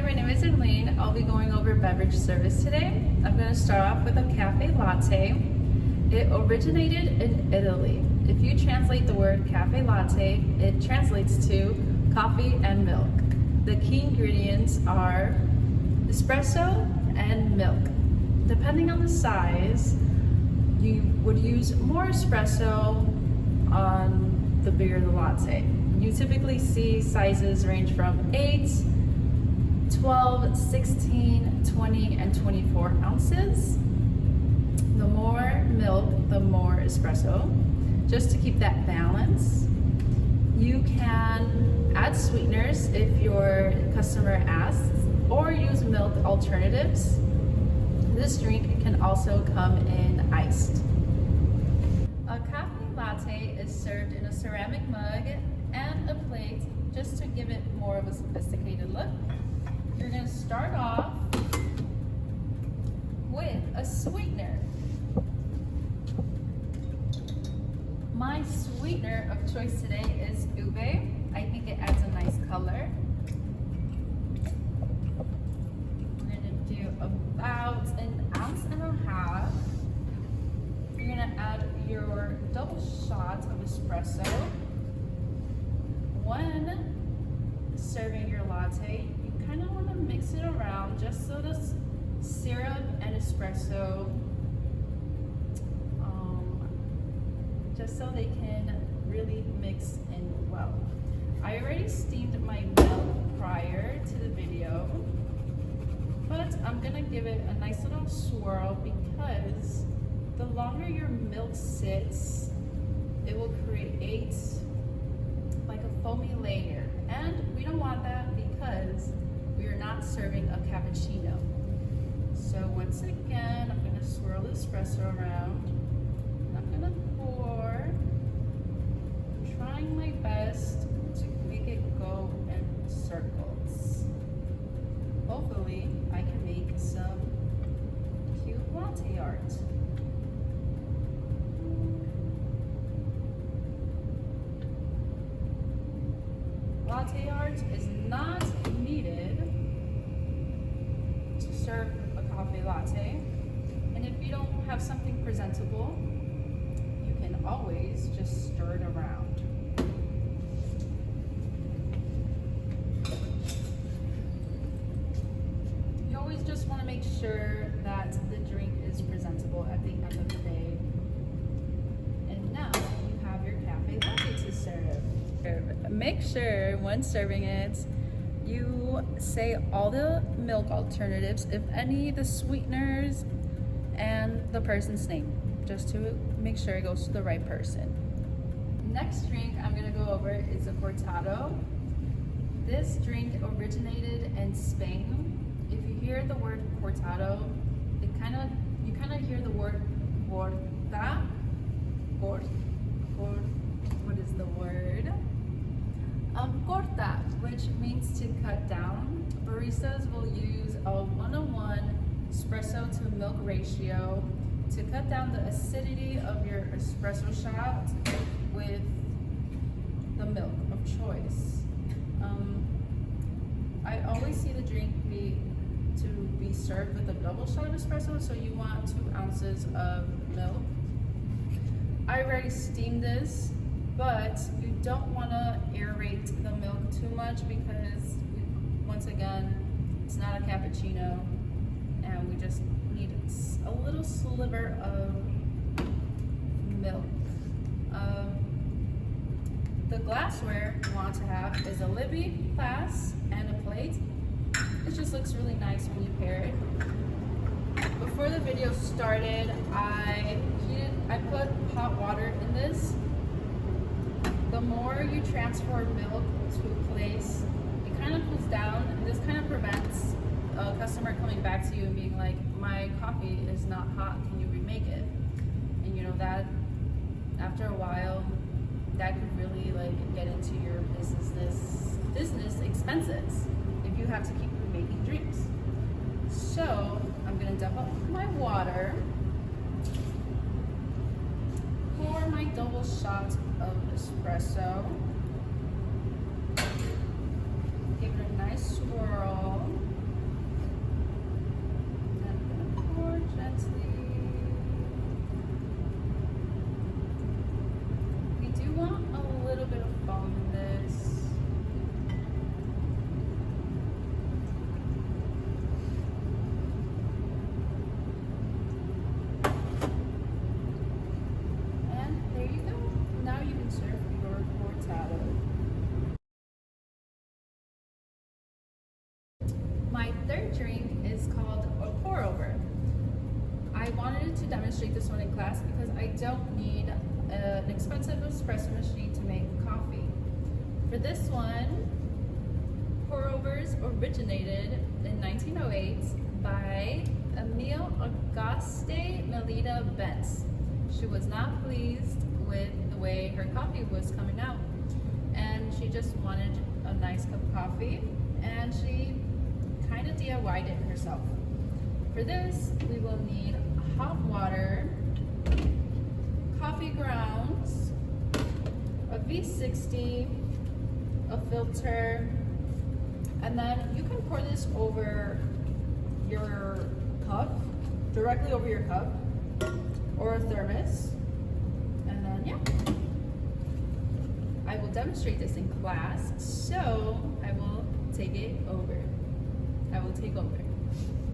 my name is Erlyn. I'll be going over beverage service today. I'm going to start off with a cafe latte. It originated in Italy. If you translate the word cafe latte, it translates to coffee and milk. The key ingredients are espresso and milk. Depending on the size, you would use more espresso on the bigger the latte. You typically see sizes range from 8, 12, 16, 20, and 24 ounces. The more milk, the more espresso, just to keep that balance. You can add sweeteners if your customer asks, or use milk alternatives. This drink can also come in iced. A cafe latte is served in a ceramic mug and a plate just to give it more of a sophisticated look. You're going to start off with a sweetener. My sweetener of choice today is ube. I think it adds a nice color. I'm going to do about 1.5 ounces. You're going to add your double shot of espresso. When serving your latte, you kind of want to mix it around just so the syrup and espresso, just so they can really mix in well. I already steamed my milk prior to the video, but I'm gonna give it a nice little swirl because the longer your milk sits, it will create like a foamy layer, and we don't want that because we are not serving a cappuccino. So once again, I'm going to swirl the espresso around. I'm going to pour, trying my best to make it go in circles. Hopefully, I can make some cute latte art. Latte art is not needed to serve a coffee latte, and if you don't have something presentable, you can always just stir it around. You always just want to make sure that the drink is presentable at the end of the day. And now you have your cafe latte to serve. Make sure when serving it, you say all the milk alternatives, if any, the sweeteners, and the person's name, just to make sure it goes to the right person. Next drink I'm gonna go over is a cortado. This drink originated in Spain. If you hear the word cortado, you kind of hear the word corta. What is the word? Corta, which means to cut down. Baristas will use a 1:1 espresso to milk ratio to cut down the acidity of your espresso shot with the milk of choice. I always see the drink to be served with a double shot of espresso, so you want 2 ounces of milk. I already steamed this, but you don't want to aerate the milk too much because, once again, it's not a cappuccino, and we just need a little sliver of milk. The glassware you want to have is a Libby glass and a plate. It just looks really nice when you pair it. Before the video started, I put hot water in this. The more you transfer milk to a place, it kind of cools down, and this kind of prevents a customer coming back to you and being like, my coffee is not hot, can you remake it? And you know that after a while, that could really like get into your business expenses if you have to keep remaking drinks. So I'm gonna dump up my water, pour my double shot of espresso, give it a nice swirl, My third drink is called a pour over. I wanted to demonstrate this one in class because I don't need an expensive espresso machine to make coffee. For this one, pour overs originated in 1908 by Emile Auguste Melita Betts. She was not pleased with the way her coffee was coming out, and she just wanted a nice cup of coffee, and she kind of DIY'd it herself. For this, we will need hot water, coffee grounds, a V60, a filter, and then you can pour this over your cup, directly over your cup, or a thermos, and then yeah. I will demonstrate this in class, so I will take over.